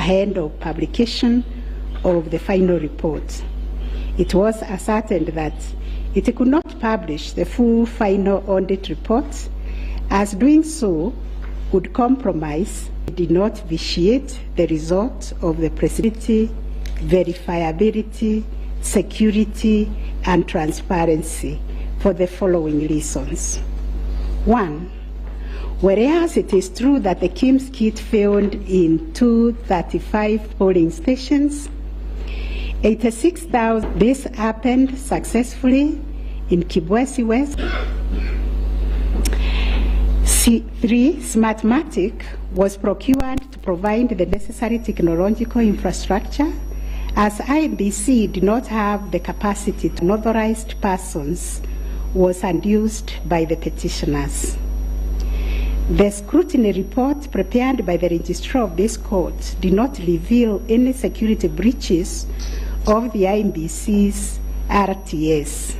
ahead of publication of the final report. It was ascertained that it could not publish the full final audit report, as doing so would compromise, did not vitiate the result of the precision, verifiability, security, and transparency for the following reasons. 1. Whereas it is true that the KIMS kit failed in 235 polling stations, 86,000, this happened successfully in Kibwezi West. 3. Smartmatic was procured to provide the necessary technological infrastructure, as IBC did not have the capacity to authorized persons was adduced by the petitioners. The scrutiny report prepared by the registrar of this court did not reveal any security breaches of the IBC's RTS.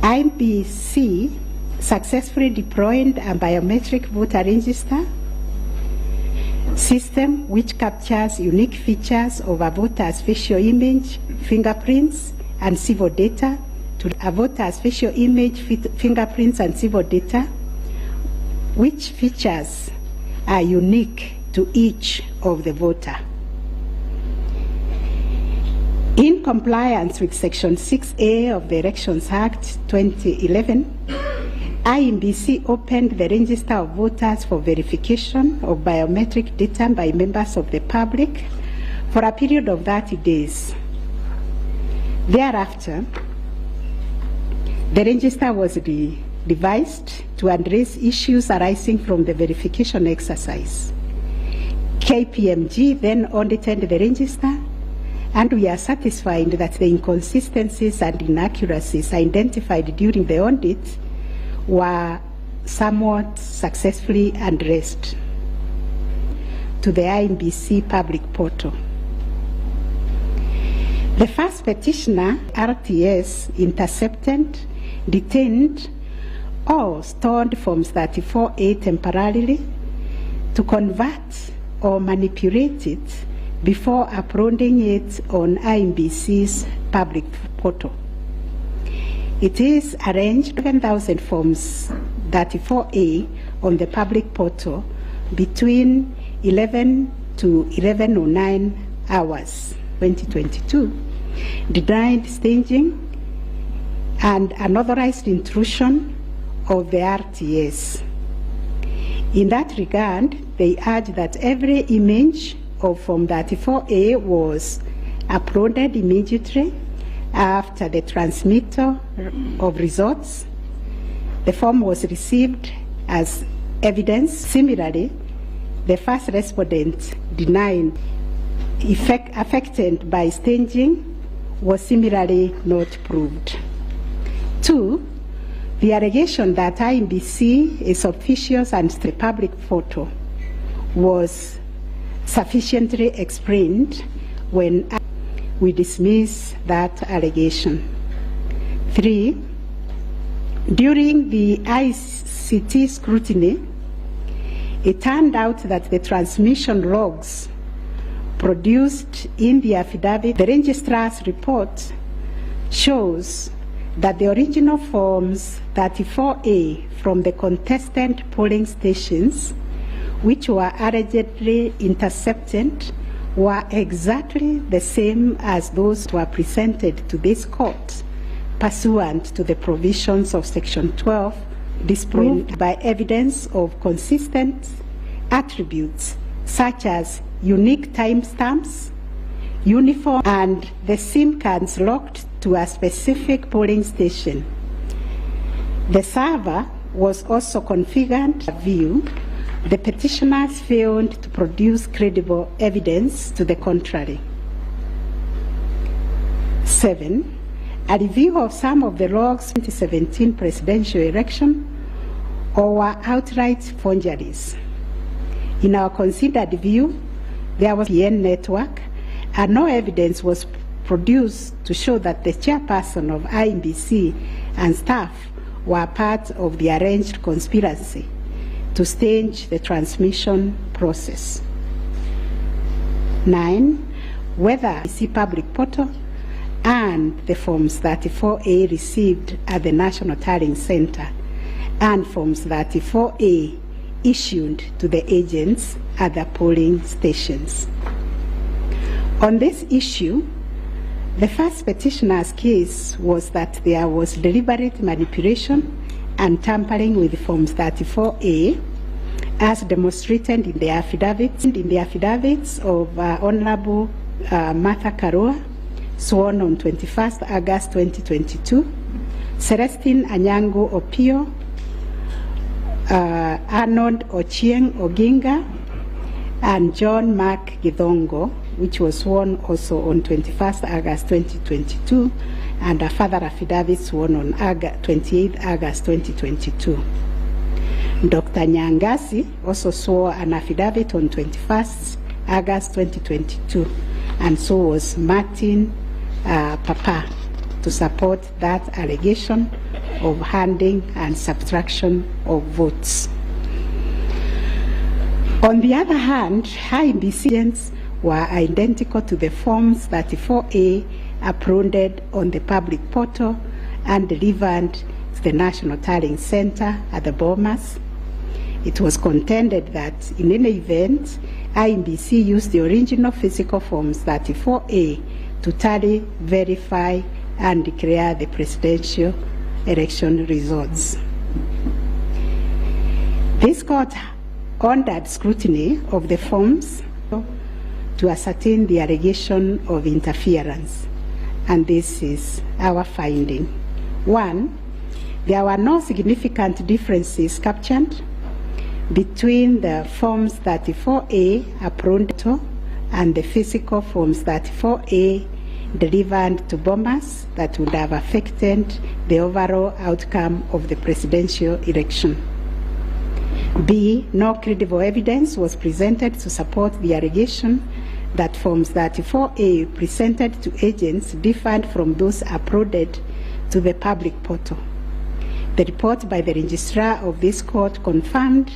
IBC successfully deployed a biometric voter register system which captures unique features of a voter's facial image, fingerprints, and civil data to a voter's facial image, fingerprints, and civil data, which features are unique to each of the voter. In compliance with Section 6A of the Elections Act 2011, IMBC opened the register of voters for verification of biometric data by members of the public for a period of 30 days. Thereafter, the register was revised to address issues arising from the verification exercise. KPMG then audited the register, and we are satisfied that the inconsistencies and inaccuracies identified during the audit were somewhat successfully addressed to the IMBC public portal. The first petitioner, RTS, intercepted, detained, or stored Forms 34A temporarily to convert or manipulate it before uploading it on IMBC's public portal. It is arranged 7,000 Forms 34A on the public portal between 11 to 11:09 hours 2022, denied staging and unauthorized intrusion of the RTS. In that regard, they urge that every image of Form 34A was uploaded immediately after the transmittal of results. The form was received as evidence. Similarly, the first respondent denied affected by staging was similarly not proved. 2. The allegation that IMBC is officious and the public photo was sufficiently explained when we dismiss that allegation. 3. During the ICT scrutiny, it turned out that the transmission logs produced in the affidavit, the registrar's report, shows that the original Forms 34A from the contested polling stations, which were allegedly intercepted, were exactly the same as those that were presented to this court pursuant to the provisions of Section 12, disproved by evidence of consistent attributes such as unique timestamps, uniform, and the SIM cards locked to a specific polling station. The server was also configured to view. The petitioners failed to produce credible evidence to the contrary. 7. A review of some of the logs 2017 presidential election or were outright forgeries. In our considered view, there was a PN network and no evidence was produced to show that the chairperson of IMBC and staff were part of the arranged conspiracy to stage the transmission process. 9. Whether the public portal and the Forms 34A received at the National Tallying Center and Forms 34A issued to the agents at the polling stations. On this issue, the first petitioner's case was that there was deliberate manipulation and tampering with Forms 34A as demonstrated in the affidavits of Honorable Martha Karua, sworn on 21st August 2022, Celestine Anyango Opio, Arnold Ochieng Oginga, and John Mark Githongo, which was sworn also on 21st August 2022, and a further affidavit sworn on 28th August 2022. Dr. Nyangasi also swore an affidavit on 21st August 2022, and so was Martin Papa, to support that allegation of handing and subtraction of votes. On the other hand, IMBCs were identical to the Forms 34A uploaded on the public portal and delivered to the National Tallying Center at the Bomas. It was contended that in any event, IMBC used the original physical Forms 34A to tally, verify, and declare the presidential election results. This court ordered scrutiny of the forms to ascertain the allegation of interference, and this is our finding. 1, there were no significant differences captured between the Forms 34A uploaded and the physical Forms 34A delivered to Bomas that would have affected the overall outcome of the presidential election. B, no credible evidence was presented to support the allegation that Forms 34A presented to agents differed from those uploaded to the public portal. The report by the registrar of this court confirmed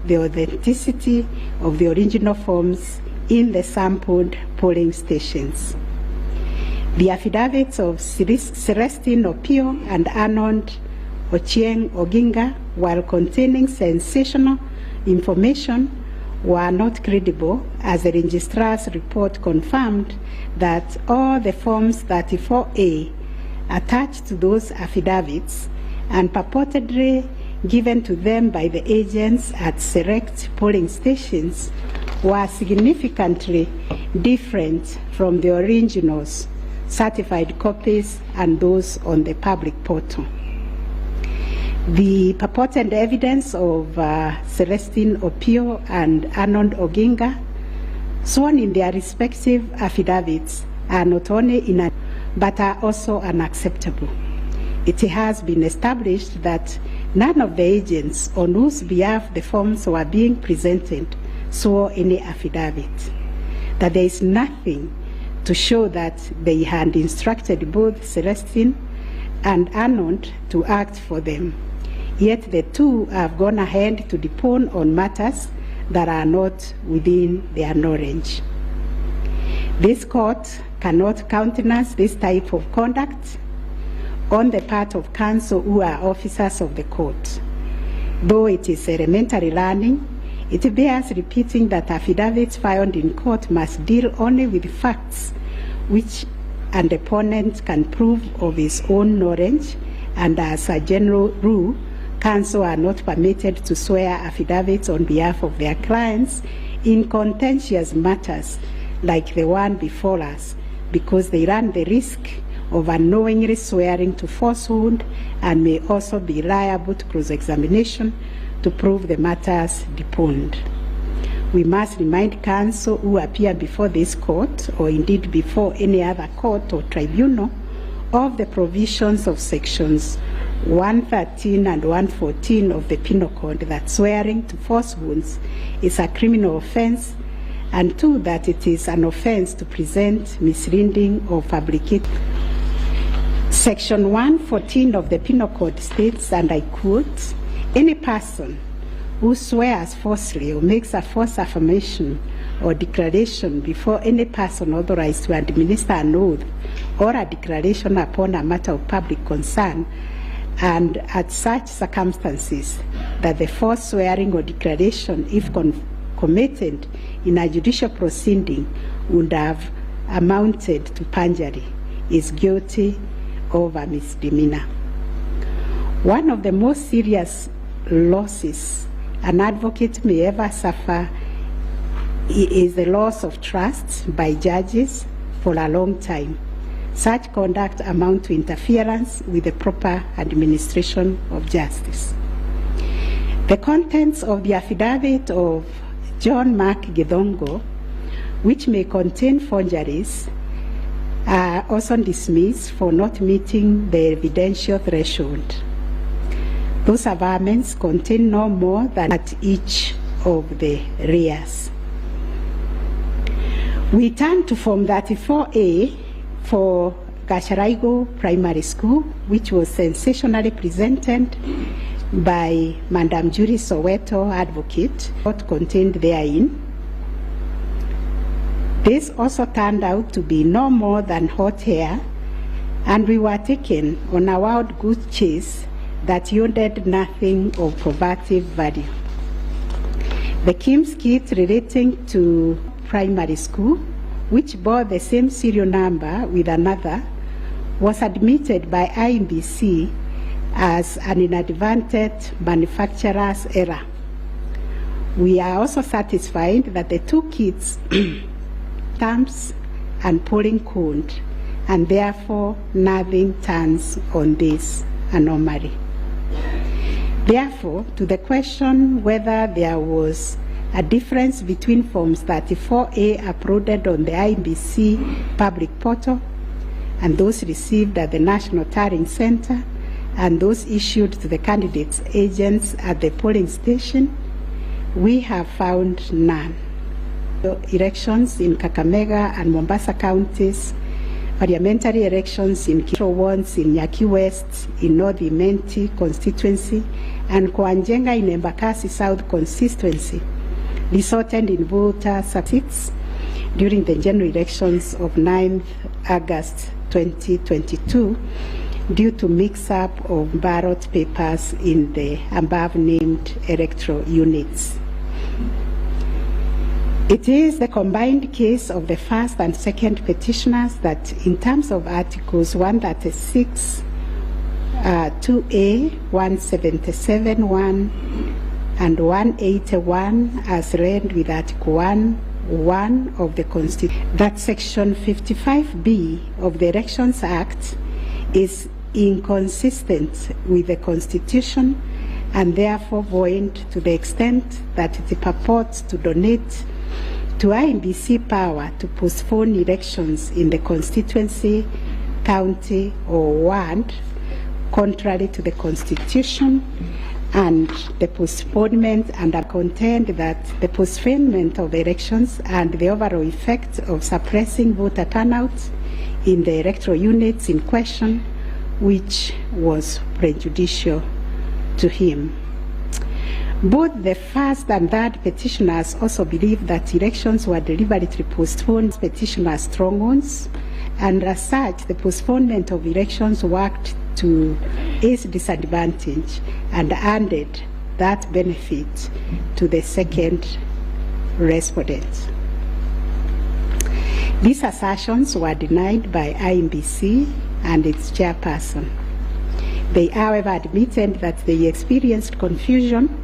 the authenticity of the original forms in the sampled polling stations. The affidavits of Celestine Opio and Arnold Ochieng Oginga, while containing sensational information, were not credible, as the registrar's report confirmed that all the Forms 34A attached to those affidavits and purportedly given to them by the agents at select polling stations were significantly different from the originals, certified copies, and those on the public portal. The purported evidence of Celestine Opio and Arnold Oginga, sworn in their respective affidavits, are not only but are also unacceptable. It has been established that none of the agents on whose behalf the forms were being presented swore any affidavit, that there is nothing to show that they had instructed both Celestine and Arnold to act for them. Yet the two have gone ahead to depone on matters that are not within their knowledge. This court cannot countenance this type of conduct on the part of counsel who are officers of the court. Though it is elementary learning, it bears repeating that affidavits filed in court must deal only with facts which an opponent can prove of his own knowledge, and as a general rule, counsel are not permitted to swear affidavits on behalf of their clients in contentious matters like the one before us, because they run the risk of unknowingly swearing to falsehood and may also be liable to cross-examination to prove the matters deponed. We must remind counsel who appear before this court, or indeed before any other court or tribunal, of the provisions of sections 113 and 114 of the Penal Code, that swearing to falsehoods is a criminal offense, and 2, that it is an offense to present misleading or fabricate. Section 114 of the Penal Code states, and I quote, "Any person who swears falsely or makes a false affirmation or declaration before any person authorized to administer an oath or a declaration upon a matter of public concern, and at such circumstances that the forced swearing or declaration, if committed in a judicial proceeding, would have amounted to perjury, is guilty of a misdemeanor. One of the most serious losses an advocate may ever suffer is the loss of trust by judges for a long time. Such conduct amounts to interference with the proper administration of justice. The contents of the affidavit of John Mark Githongo, which may contain forgeries, are also dismissed for not meeting the evidential threshold. Those averments contain no more than at each of the rears. We turn to Form 34A for Gacharaigo Primary School, which was sensationally presented by Madam Judy Soweto, advocate, what contained therein. This also turned out to be no more than hot air, and we were taken on a wild goose chase that yielded nothing of probative value. The Kim's kit relating to primary school, which bore the same serial number with another, was admitted by IMBC as an inadvertent manufacturer's error. We are also satisfied that the two kits terms and polling code, and therefore nothing turns on this anomaly. Therefore, to the question whether there was a difference between Forms 34A uploaded on the IMBC public portal and those received at the National Tallying Center and those issued to the candidates' agents at the polling station, we have found none. The elections in Kakamega and Mombasa counties, parliamentary elections in Kiro Wards, in Yaki West, in North Imenti constituency, and Kwanjenga in Embakasi South constituency, resulted in voter seats during the general elections of 9th August 2022 due to mix-up of ballot papers in the above-named electoral units. It is the combined case of the first and second petitioners that, in terms of Articles 136, 2A, 177, 1, and 181, as read with Article 1 of the Constitution, that Section 55B of the Elections Act is inconsistent with the Constitution and therefore void to the extent that it purports to donate to IMBC power to postpone elections in the constituency, county, or ward, contrary to the Constitution, and the postponement, and I contend that the postponement of the elections and the overall effect of suppressing voter turnout in the electoral units in question, which was prejudicial to him. Both the first and third petitioners also believe that elections were deliberately postponed, petitioners' strongholds, and as such, the postponement of elections worked to his disadvantage and added that benefit to the second respondent. These assertions were denied by IMBC and its chairperson. They, however, admitted that they experienced confusion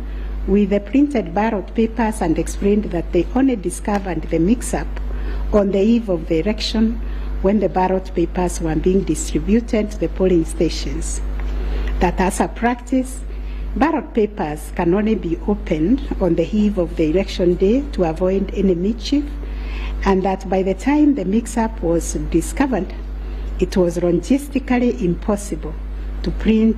with the printed ballot papers and explained that they only discovered the mix-up on the eve of the election when the ballot papers were being distributed to the polling stations. That as a practice, ballot papers can only be opened on the eve of the election day to avoid any mischief, and that by the time the mix-up was discovered, it was logistically impossible to print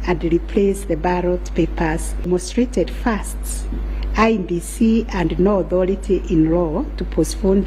and replace the ballot papers. Demonstrated first, IMBC and no authority in law to postpone